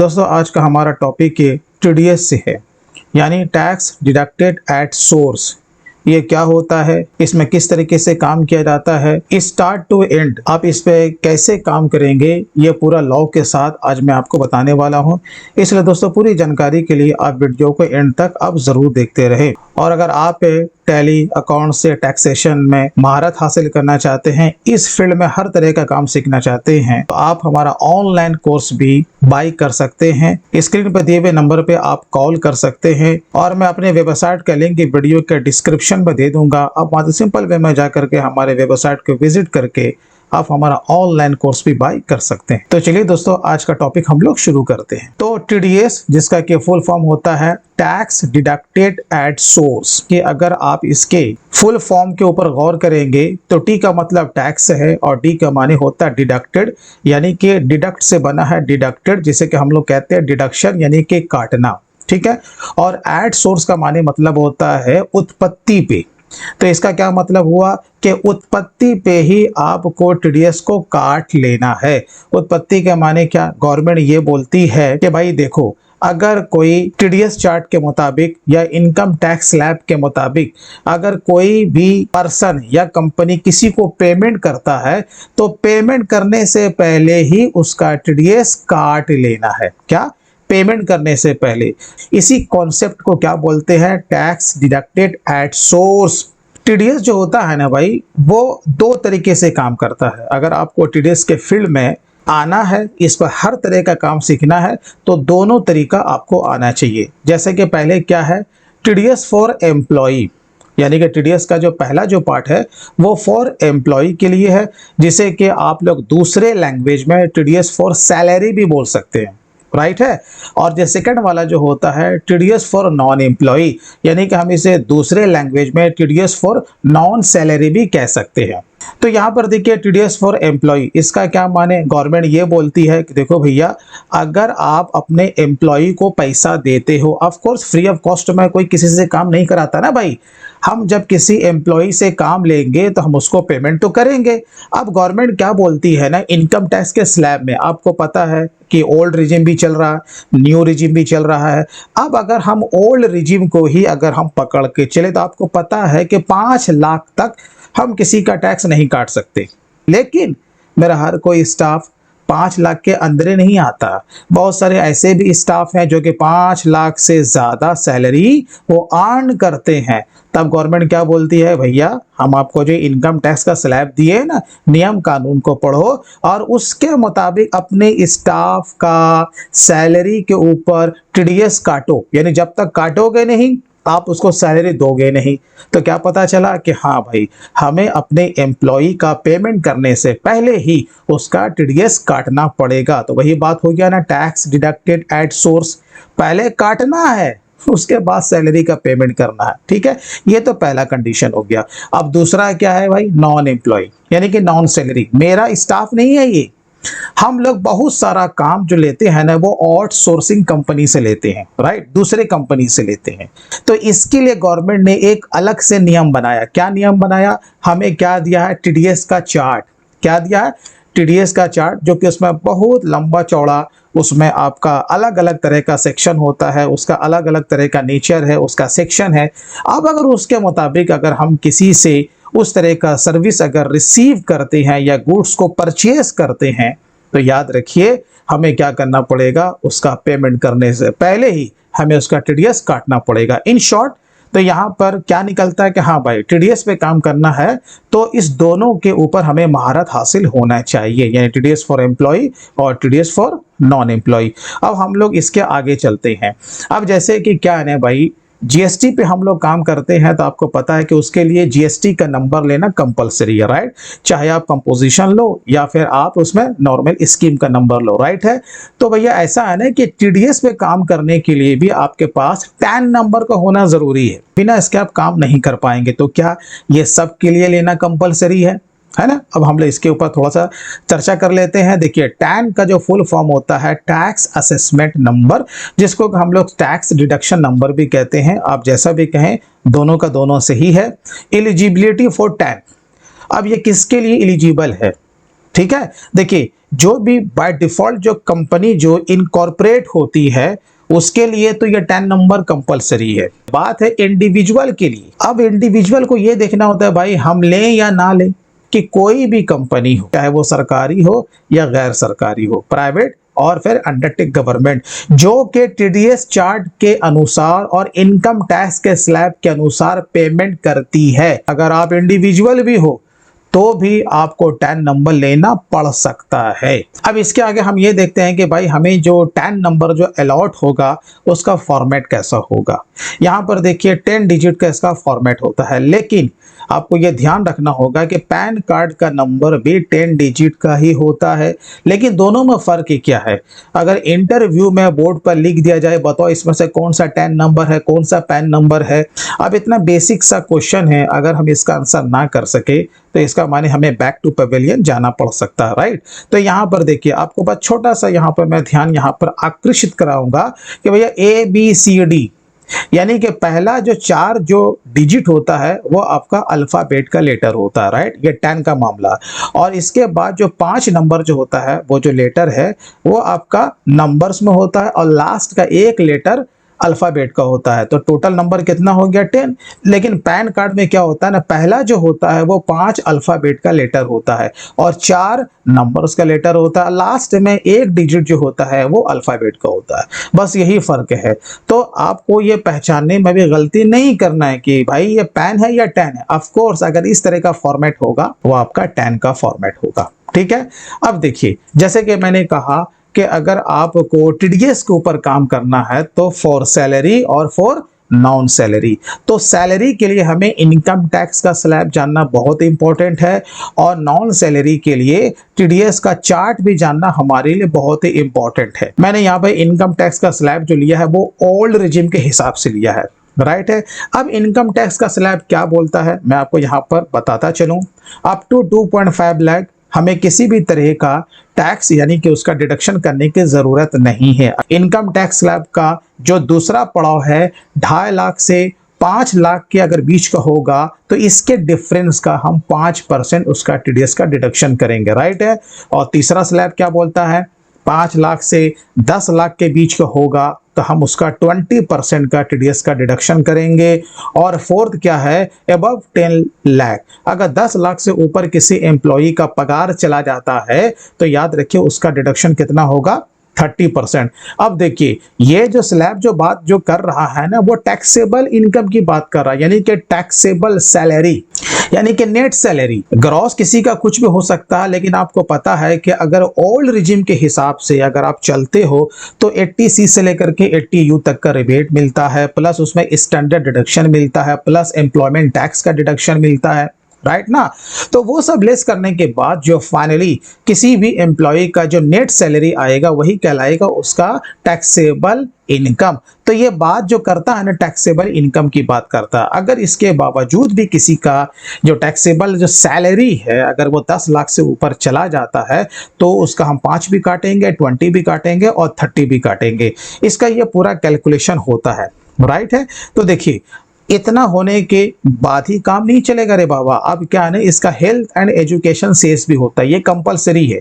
दोस्तों आज का हमारा टॉपिक ये टीडीएस से है, यानी टैक्स डिडक्टेड एट सोर्स। ये क्या होता है, इसमें किस तरीके से काम किया जाता है, स्टार्ट टू एंड आप इस पे कैसे काम करेंगे, ये पूरा लॉ के साथ आज मैं आपको बताने वाला हूँ। इसलिए दोस्तों पूरी जानकारी के लिए आप वीडियो को एंड तक आप जरूर देखते रहे। और अगर आप टैली अकाउंट से टैक्सेशन में महारत हासिल करना चाहते हैं, इस फील्ड में हर तरह का काम सीखना चाहते हैं, तो आप हमारा ऑनलाइन कोर्स भी बाय कर सकते हैं। स्क्रीन पर दिए हुए नंबर पे आप कॉल कर सकते हैं और मैं अपने वेबसाइट का लिंक वीडियो के डिस्क्रिप्शन में दे दूंगा। आप वहां से सिंपल वे में जाकर के हमारे वेबसाइट को विजिट करके आप हमारा ऑनलाइन कोर्स भी बाय कर सकते हैं। तो चलिए दोस्तों आज का टॉपिक हम लोग शुरू करते हैं। तो टीडीएस जिसका कि फुल फॉर्म होता है टैक्स डिडक्टेड एट सोर्स, कि अगर आप इसके फुल फॉर्म के ऊपर गौर करेंगे तो टी का मतलब टैक्स है और डी का माने होता है डिडक्टेड, यानी कि डिडक्ट से बना है डिडक्टेड, जिसे कि हम लोग कहते हैं डिडक्शन यानी कि काटना। ठीक है। और एट सोर्स का माने मतलब होता है उत्पत्ति पे। तो इसका क्या मतलब हुआ कि उत्पत्ति पे ही आपको टीडीएस को काट लेना है। उत्पत्ति के माने क्या, गवर्नमेंट ये बोलती है कि भाई देखो, अगर कोई टीडीएस चार्ट के मुताबिक या इनकम टैक्स स्लैब के मुताबिक अगर कोई भी पर्सन या कंपनी किसी को पेमेंट करता है तो पेमेंट करने से पहले ही उसका टीडीएस काट लेना है। क्या, पेमेंट करने से पहले। इसी कॉन्सेप्ट को क्या बोलते हैं, tax deducted at source. TDS जो होता है ना भाई, वो दो तरीके से काम करता है। अगर आपको टीडीएस के फील्ड में आना है, इस पर हर तरह का काम सीखना है, तो दोनों तरीका आपको आना चाहिए। जैसे कि पहले क्या है, टीडीएस फॉर एम्प्लॉई, यानी कि टीडीएस का जो पहला जो पार्ट है वो फॉर एम्प्लॉय के लिए है, जिसे कि आप लोग दूसरे लैंग्वेज में टीडीएस फॉर सैलरी भी बोल सकते हैं। राइट है। और जो सेकंड वाला जो होता है टीडीएस फॉर नॉन एम्प्लॉय, यानी कि हम इसे दूसरे लैंग्वेज में टीडीएस फॉर नॉन सैलरी भी कह सकते हैं। तो यहाँ पर देखिए टीडीएस फॉर एम्प्लॉय, इसका क्या माने, गवर्नमेंट ये बोलती है कि देखो भैया, अगर आप अपने एम्प्लॉय को पैसा देते हो, of course free of cost में कोई किसी से काम नहीं कराता ना भाई। हम जब किसी एम्प्लॉय से काम लेंगे तो हम उसको पेमेंट तो करेंगे। अब गवर्नमेंट क्या बोलती है ना, इनकम टैक्स के स्लैब में आपको पता है कि ओल्ड रिजिम भी चल रहा है, न्यू रिजिम भी चल रहा है। अब अगर हम ओल्ड रिजिम को ही अगर हम पकड़ के चले तो आपको पता है कि 5 लाख तक हम किसी का टैक्स नहीं काट सकते। लेकिन मेरा हर कोई स्टाफ 5 लाख के अंदर नहीं आता। बहुत सारे ऐसे भी स्टाफ हैं जो कि 5 लाख से ज़्यादा सैलरी वो अर्न करते हैं। तब गवर्नमेंट क्या बोलती है, भैया हम आपको जो इनकम टैक्स का स्लैब दिए ना, नियम कानून को पढ़ो और उसके मुताबिक अपने स्टाफ का सैलरी के ऊपर टीडीएस काटो, यानी जब तक काटोगे नहीं आप उसको सैलरी दोगे नहीं। तो क्या पता चला कि हाँ भाई, हमें अपने एम्प्लॉय का पेमेंट करने से पहले ही उसका टीडीएस काटना पड़ेगा। तो वही बात हो गया ना, टैक्स डिडक्टेड एट सोर्स, पहले काटना है उसके बाद सैलरी का पेमेंट करना है। ठीक है, ये तो पहला कंडीशन हो गया। अब दूसरा क्या है भाई, नॉन एम्प्लॉय, यानी कि नॉन सैलरी, मेरा स्टाफ नहीं है ये। हम लोग बहुत सारा काम जो लेते हैं ना वो आउटसोर्सिंग कंपनी से लेते हैं, राइट, दूसरे कंपनी से लेते हैं। तो इसके लिए गवर्नमेंट ने एक अलग से नियम बनाया। क्या नियम बनाया, हमें क्या दिया है, टीडीएस का चार्ट। क्या दिया है, टीडीएस का चार्ट, जो कि उसमें बहुत लंबा चौड़ा, उसमें आपका अलग अलग तरह का सेक्शन होता है, उसका अलग अलग तरह का नेचर है, उसका सेक्शन है। अब अगर उसके मुताबिक अगर हम किसी से उस तरह का सर्विस अगर रिसीव करते हैं या गुड्स को परचेज करते हैं, तो याद रखिए हमें क्या करना पड़ेगा, उसका पेमेंट करने से पहले ही हमें उसका टीडीएस काटना पड़ेगा। इन शॉर्ट तो यहाँ पर क्या निकलता है कि हाँ भाई, टीडीएस पे काम करना है तो इस दोनों के ऊपर हमें महारत हासिल होना चाहिए, यानी टीडीएस फॉर एम्प्लॉय और टीडीएस फॉर नॉन एम्प्लॉय। अब हम लोग इसके आगे चलते हैं। अब जैसे कि क्या है भाई, जीएसटी पे हम लोग काम करते हैं तो आपको पता है कि उसके लिए जीएसटी का नंबर लेना कंपलसरी है, राइट। चाहे आप कंपोजिशन लो या फिर आप उसमें नॉर्मल स्कीम का नंबर लो, राइट है। तो भैया ऐसा है ना कि टीडीएस पे काम करने के लिए भी आपके पास टैन नंबर का होना जरूरी है, बिना इसके आप काम नहीं कर पाएंगे। तो क्या ये सब के लिए लेना कंपलसरी है ना। अब हम लोग इसके ऊपर थोड़ा सा चर्चा कर लेते हैं। देखिए, टैन का जो फुल फॉर्म होता है टैक्स असेसमेंट नंबर, जिसको हम लोग टैक्स डिडक्शन नंबर भी कहते हैं, आप जैसा भी कहें, दोनों का दोनों सही है। एलिजिबिलिटी फॉर टैन, अब ये किसके लिए एलिजिबल है, ठीक है। देखिए, जो भी बाय डिफॉल्ट जो कंपनी जो इनकॉर्पोरेट होती है उसके लिए तो ये 10 नंबर कंपलसरी है। बात है इंडिविजुअल के लिए। अब इंडिविजुअल को ये देखना होता है भाई हम लें या ना लें, कि कोई भी कंपनी हो, चाहे वो सरकारी हो या गैर सरकारी हो, प्राइवेट और फिर अंडरटेक गवर्नमेंट, जो के टीडीएस चार्ट के अनुसार और इनकम टैक्स के स्लैब के अनुसार पेमेंट करती है। अगर आप इंडिविजुअल भी हो तो भी आपको 10 नंबर लेना पड़ सकता है। अब इसके आगे हम ये देखते हैं कि भाई हमें जो 10 नंबर जो अलॉट होगा उसका फॉर्मेट कैसा होगा। यहाँ पर देखिए 10 डिजिट का इसका फॉर्मेट होता है, लेकिन आपको ये ध्यान रखना होगा कि पैन कार्ड का नंबर भी 10 डिजिट का ही होता है। लेकिन दोनों में फ़र्क क्या है, अगर इंटरव्यू में बोर्ड पर लिख दिया जाए बताओ इसमें से कौन सा 10 नंबर है, कौन सा पैन नंबर है। अब इतना बेसिक सा क्वेश्चन है, अगर हम इसका आंसर ना कर सके तो इसका माने हमें बैक टू पवेलियन जाना पड़ सकता है, राइट। तो यहाँ पर देखिए आपको बस छोटा सा यहाँ पर मैं ध्यान यहाँ पर आकर्षित कराऊंगा कि भैया ABCD यानी कि पहला जो 4 जो डिजिट होता है वो आपका अल्फाबेट का लेटर होता है, राइट। ये 10 का मामला। और इसके बाद जो 5 नंबर जो होता है वो जो लेटर है वो आपका नंबर्स में होता है और लास्ट का एक लेटर अल्फाबेट का होता है। तो टोटल नंबर कितना हो गया 10। लेकिन पैन कार्ड में क्या होता है ना, पहला जो होता है वो 5 अल्फाबेट का लेटर होता है और 4 नंबर्स का लेटर होता है, लास्ट में एक डिजिट जो होता है वो अल्फाबेट का होता है। बस यही फर्क है। तो आपको ये पहचानने में भी गलती नहीं करना है कि भाई ये पैन है या 10 है। ऑफ कोर्स अगर इस तरह का फॉर्मेट होगा वो आपका 10 का फॉर्मेट होगा, ठीक है। अब देखिए जैसे कि मैंने कहा कि अगर आपको टीडीएस के ऊपर काम करना है तो फॉर सैलरी और फॉर नॉन सैलरी, तो सैलरी के लिए हमें इनकम टैक्स का स्लैब जानना बहुत इंपॉर्टेंट है और नॉन सैलरी के लिए टीडीएस का चार्ट भी जानना हमारे लिए बहुत ही इंपॉर्टेंट है। मैंने यहाँ पे इनकम टैक्स का स्लैब जो लिया है वो ओल्ड रिजिम के हिसाब से लिया है, राइट है। अब इनकम टैक्स का स्लैब क्या बोलता है मैं आपको यहाँ पर बताता चलूँ। अप टू 2.5 लाख हमें किसी भी तरह का टैक्स यानी कि उसका डिडक्शन करने की जरूरत नहीं है। इनकम टैक्स स्लैब का जो दूसरा पड़ाव है 2.5 लाख से 5 लाख के अगर बीच का होगा तो इसके डिफरेंस का हम 5% उसका टीडीएस का डिडक्शन करेंगे, राइट है। और तीसरा स्लैब क्या बोलता है, 5 लाख से 10 लाख के बीच का होगा तो हम उसका 20% का टीडीएस का डिडक्शन करेंगे। और फोर्थ क्या है, अबव 10 लाख, अगर 10 लाख से ऊपर किसी एम्प्लॉई का पगार चला जाता है तो याद रखिए उसका डिडक्शन कितना होगा, 30%। अब देखिए ये जो स्लैब जो बात जो कर रहा है ना वो टैक्सेबल इनकम की बात कर रहा है, यानी कि टैक्सेबल सैलरी यानी कि नेट सैलरी। ग्रॉस किसी का कुछ भी हो सकता है, लेकिन आपको पता है कि अगर ओल्ड रिजिम के हिसाब से अगर आप चलते हो तो 80C से लेकर के 80U तक का रिबेट मिलता है, प्लस उसमें स्टैंडर्ड डिडक्शन मिलता है, प्लस एम्प्लॉयमेंट टैक्स का डिडक्शन मिलता है, राइट ना। तो वो सब लेस करने के बाद जो फाइनली किसी भी एम्प्लॉय का जो नेट सैलरी आएगा वही कहलाएगा उसका टैक्सेबल इनकम। तो ये बात जो करता है ना टैक्सेबल इनकम की बात करता है। अगर इसके बावजूद भी किसी का जो टैक्सेबल जो सैलरी है अगर वो 10 लाख से ऊपर चला जाता है तो उसका हम 5 भी काटेंगे, 20 भी काटेंगे और 30 भी काटेंगे। इसका ये पूरा कैलकुलेशन होता है, राइट है। तो देखिए इतना होने के बाद ही काम नहीं चलेगा रे बाबा। अब क्या है, इसका हेल्थ एंड एजुकेशन सेस भी होता है, ये कंपलसरी है।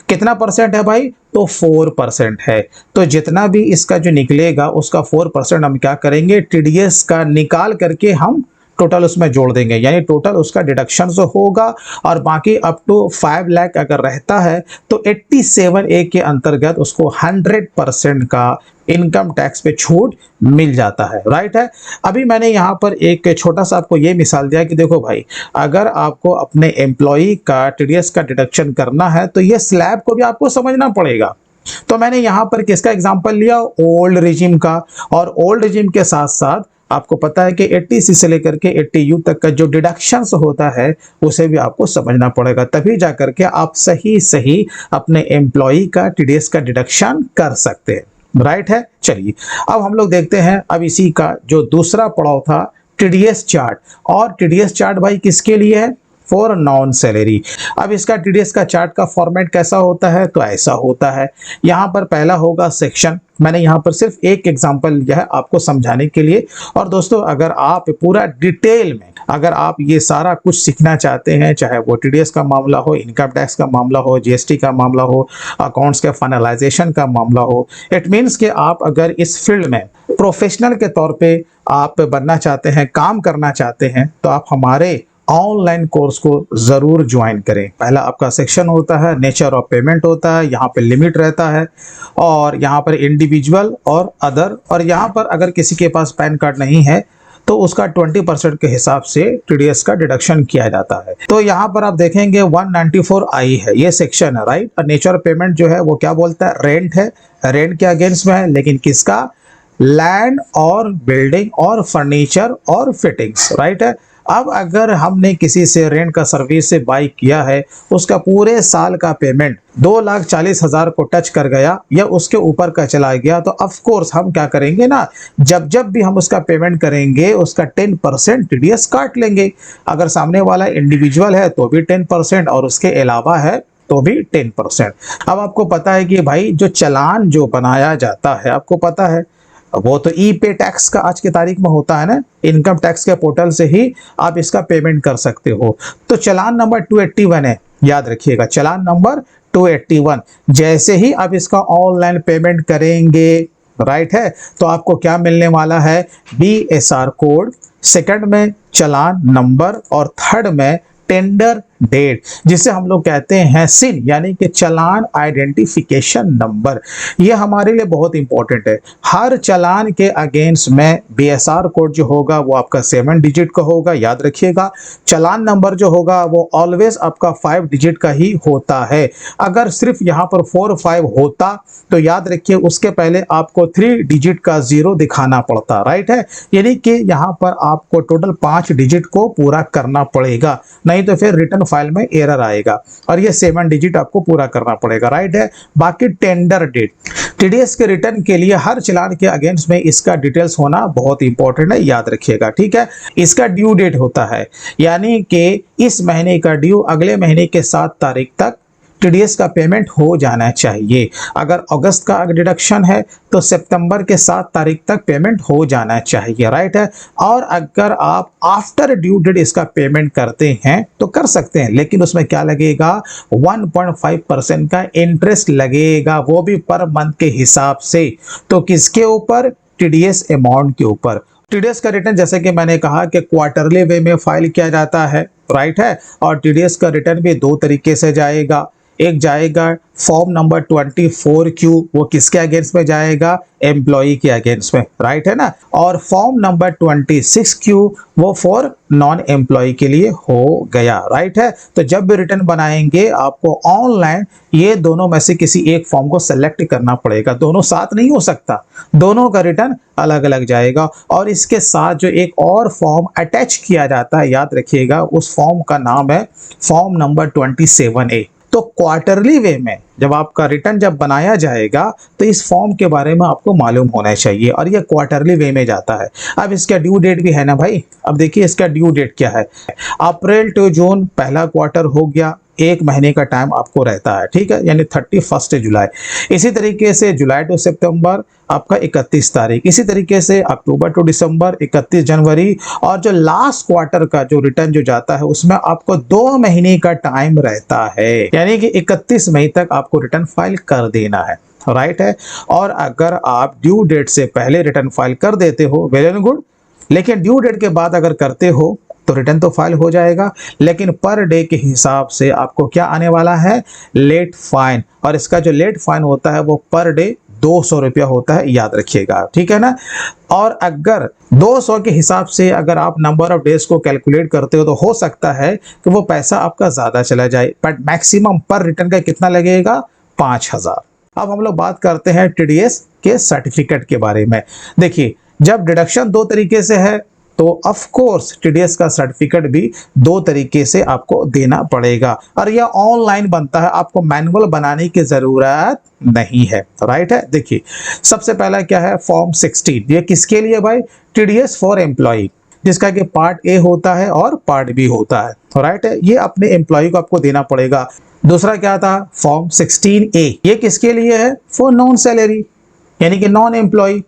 कितना परसेंट है भाई, तो 4% है। तो जितना भी इसका जो निकलेगा उसका 4% हम क्या करेंगे, टीडीएस का निकाल करके हम टोटल उसमें जोड़ देंगे, यानी टोटल उसका डिडक्शन जो होगा। और बाकी अप टू 5 लाख अगर रहता है तो 87A के अंतर्गत उसको 100% का इनकम टैक्स पे छूट मिल जाता है, राइट है। अभी मैंने यहाँ पर एक छोटा सा आपको ये मिसाल दिया कि देखो भाई अगर आपको अपने एम्प्लॉय का टीडीएस का डिडक्शन करना है तो ये स्लैब को भी आपको समझना पड़ेगा। तो मैंने यहाँ पर किसका एग्जाम्पल लिया, ओल्ड रिजिम का। और ओल्ड रिजिम के साथ साथ आपको पता है कि 80C से लेकर के 80U तक का जो डिडक्शंस होता है उसे भी आपको समझना पड़ेगा, तभी जाकर के आप सही अपने एम्प्लॉय का टीडीएस का डिडक्शन कर सकते हैं, राइट है। चलिए अब हम लोग देखते हैं अब इसी का जो दूसरा पड़ाव था टीडीएस चार्ट। और टीडीएस चार्ट भाई किसके लिए है, फॉर नॉन सैलरी। अब इसका टीडीएस का चार्ट का फॉर्मेट कैसा होता है, तो ऐसा होता है। यहाँ पर पहला होगा सेक्शन, मैंने यहाँ पर सिर्फ एक एग्जांपल लिया है आपको समझाने के लिए। और दोस्तों अगर आप पूरा डिटेल में अगर आप ये सारा कुछ सीखना चाहते हैं, चाहे वो टीडीएस का मामला हो, इनकम टैक्स का मामला हो, जीएसटी का मामला हो, अकाउंट्स के फाइनलाइजेशन का मामला हो, इट मीन्स कि आप अगर इस फील्ड में प्रोफेशनल के तौर पे आप बनना चाहते हैं, काम करना चाहते हैं, तो आप हमारे ऑनलाइन कोर्स को जरूर ज्वाइन करें। पहला आपका सेक्शन होता है नेचर ऑफ पेमेंट होता है, यहाँ पे लिमिट रहता है, और यहाँ पर इंडिविजुअल और अदर, और यहाँ पर अगर किसी के पास पैन कार्ड नहीं है तो उसका 20% के हिसाब से टीडीएस का डिडक्शन किया जाता है। तो यहाँ पर आप देखेंगे 194I है, ये सेक्शन है, राइट। और नेचर पेमेंट जो है वो क्या बोलता है, रेंट है, रेंट के अगेंस्ट में है, लेकिन किसका, लैंड और बिल्डिंग और फर्नीचर और फिटिंग्स, राइट है। अब अगर हमने किसी से रेंट का सर्विस से बाई किया है, उसका पूरे साल का पेमेंट 2,40,000 को टच कर गया या उसके ऊपर का चला गया, तो ऑफ कोर्स हम क्या करेंगे ना, जब जब भी हम उसका पेमेंट करेंगे उसका 10% टीडीएस काट लेंगे। अगर सामने वाला इंडिविजुअल है तो भी 10% और उसके अलावा है तो भी 10%। अब आपको पता है कि भाई जो चालान जो बनाया जाता है, आपको पता है वो तो ई पे टैक्स का आज की तारीख में होता है ना, इनकम टैक्स के पोर्टल से ही आप इसका पेमेंट कर सकते हो। तो चालान नंबर 281 है, याद रखिएगा, चालान नंबर 281। जैसे ही आप इसका ऑनलाइन पेमेंट करेंगे, राइट है, तो आपको क्या मिलने वाला है, BSR कोड, सेकंड में चालान नंबर और थर्ड में टेंडर डेट, जिसे हम लोग कहते हैं सिन, यानी कि चालान आइडेंटिफिकेशन नंबर। ये हमारे लिए बहुत इंपॉर्टेंट है। हर चालान के अगेंस्ट में BSR कोड जो होगा वो आपका 7 डिजिट का होगा, याद रखिएगा। चालान नंबर जो होगा वो ऑलवेज आपका 5 डिजिट का ही होता है। अगर सिर्फ यहाँ पर 4-5 होता तो याद रखिए उसके पहले आपको 3 डिजिट का 0 दिखाना पड़ता, राइट है। यानी कि यहाँ पर आपको टोटल 5 डिजिट को पूरा करना पड़ेगा, नहीं तो फिर रिटर्न फाइल में एरर आएगा, और ये 7 डिजिट आपको पूरा करना पड़ेगा, राइट है। बाकी टेंडर डेट, टीडीएस के रिटर्न के लिए हर चालान के अगेंस्ट में इसका डिटेल्स होना बहुत इंपॉर्टेंट है, याद रखिएगा, ठीक है। इसका ड्यू डेट होता है, यानी कि इस महीने का ड्यू अगले महीने के 7 तारीख तक टीडीएस का पेमेंट हो जाना चाहिए। अगर अगस्त का डिडक्शन है तो सितंबर के 7 तारीख तक पेमेंट हो जाना चाहिए, राइट है। और अगर आप आफ्टर ड्यू डेट इसका पेमेंट करते हैं तो कर सकते हैं, लेकिन उसमें क्या लगेगा, 1.5% का इंटरेस्ट लगेगा, वो भी पर मंथ के हिसाब से। तो किसके ऊपर, टीडीएस अमाउंट के ऊपर। टीडीएस का रिटर्न जैसे कि मैंने कहा कि क्वार्टरली वे में फाइल किया जाता है, राइट है। और टीडीएस का रिटर्न भी 2 तरीके से जाएगा। एक जाएगा फॉर्म नंबर 24Q, वो किसके अगेंस्ट में जाएगा, एम्प्लॉय के अगेंस्ट में, राइट है ना। और फॉर्म नंबर 26Q वो फॉर नॉन एम्प्लॉय के लिए हो गया, राइट है। तो जब भी रिटर्न बनाएंगे आपको ऑनलाइन ये दोनों में से किसी एक फॉर्म को सेलेक्ट करना पड़ेगा, दोनों साथ नहीं हो सकता, दोनों का रिटर्न अलग अलग जाएगा। और इसके साथ जो एक और फॉर्म अटैच किया जाता है, याद रखिएगा, उस फॉर्म का नाम है फॉर्म नंबर 27A। तो क्वार्टरली वे में जब आपका रिटर्न जब बनाया जाएगा तो इस फॉर्म के बारे में आपको मालूम होना चाहिए, और ये क्वार्टरली वे में जाता है। अब इसका ड्यू डेट भी है ना भाई, अब देखिए इसका ड्यू डेट क्या है, अप्रैल टू जून पहला क्वार्टर हो गया, 1 महीने का टाइम आपको रहता है, ठीक है, यानी 31 जुलाई। इसी तरीके से जुलाई टू सितंबर आपका 31 तारीख, इसी तरीके से अक्टूबर टू दिसंबर 31 जनवरी, और जो लास्ट क्वार्टर का जो रिटर्न जो जाता है उसमें आपको 2 महीने का टाइम रहता है, यानी कि 31 मई तक आपको रिटर्न फाइल कर देना है, राइट है। और अगर आप ड्यू डेट से पहले रिटर्न फाइल कर देते हो, वेल एंड गुड, लेकिन ड्यू डेट के बाद अगर करते हो तो रिटर्न तो फाइल हो जाएगा, लेकिन पर डे के हिसाब से आपको क्या आने वाला है, लेट फाइन। और इसका जो लेट फाइन होता है वो पर डे 200 रुपया होता है, याद रखिएगा, ठीक है ना। और अगर 200 के हिसाब से अगर आप नंबर ऑफ डेज को कैलकुलेट करते हो तो हो सकता है कि वो पैसा आपका ज़्यादा चला जाए, बट मैक्सिमम पर रिटर्न का कितना लगेगा, 5000। अब हम लोग बात करते हैं टीडीएस के सर्टिफिकेट के बारे में। देखिए, जब डिडक्शन 2 तरीके से है तो ऑफ कोर्स टीडीएस का सर्टिफिकेट भी 2 तरीके से आपको देना पड़ेगा, और यह ऑनलाइन बनता है, आपको मैनुअल बनाने की जरूरत नहीं है, राइट है। देखिए, सबसे पहला क्या है, फॉर्म 16, ये किसके लिए भाई, टीडीएस फॉर एम्प्लॉय, जिसका कि पार्ट ए होता है और पार्ट बी होता है, राइट है। ये अपने एम्प्लॉय को आपको देना पड़ेगा। दूसरा क्या था, फॉर्म 16A, ये किसके लिए है, फॉर नॉन सैलरी, यानी कि नॉन एम्प्लॉय।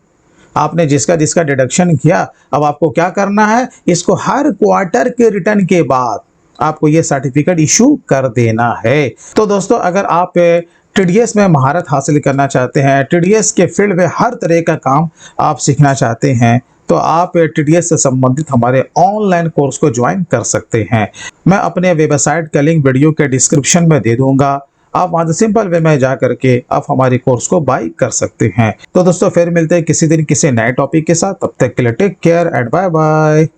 आपने जिसका जिसका डिडक्शन किया, अब आपको क्या करना है, इसको हर क्वार्टर के रिटर्न के बाद आपको ये सर्टिफिकेट इशू कर देना है। तो दोस्तों, अगर आप टीडीएस में महारत हासिल करना चाहते हैं, टीडीएस के फील्ड में हर तरह का काम आप सीखना चाहते हैं, तो आप टीडीएस से संबंधित हमारे ऑनलाइन कोर्स को ज्वाइन कर सकते हैं। मैं अपने वेबसाइट का लिंक वीडियो के डिस्क्रिप्शन में दे दूंगा। आप वहां से सिंपल वे में जा करके आप हमारे कोर्स को बाय कर सकते हैं। तो दोस्तों, फिर मिलते हैं किसी दिन किसी नए टॉपिक के साथ। तब तक के लिए take care and bye bye.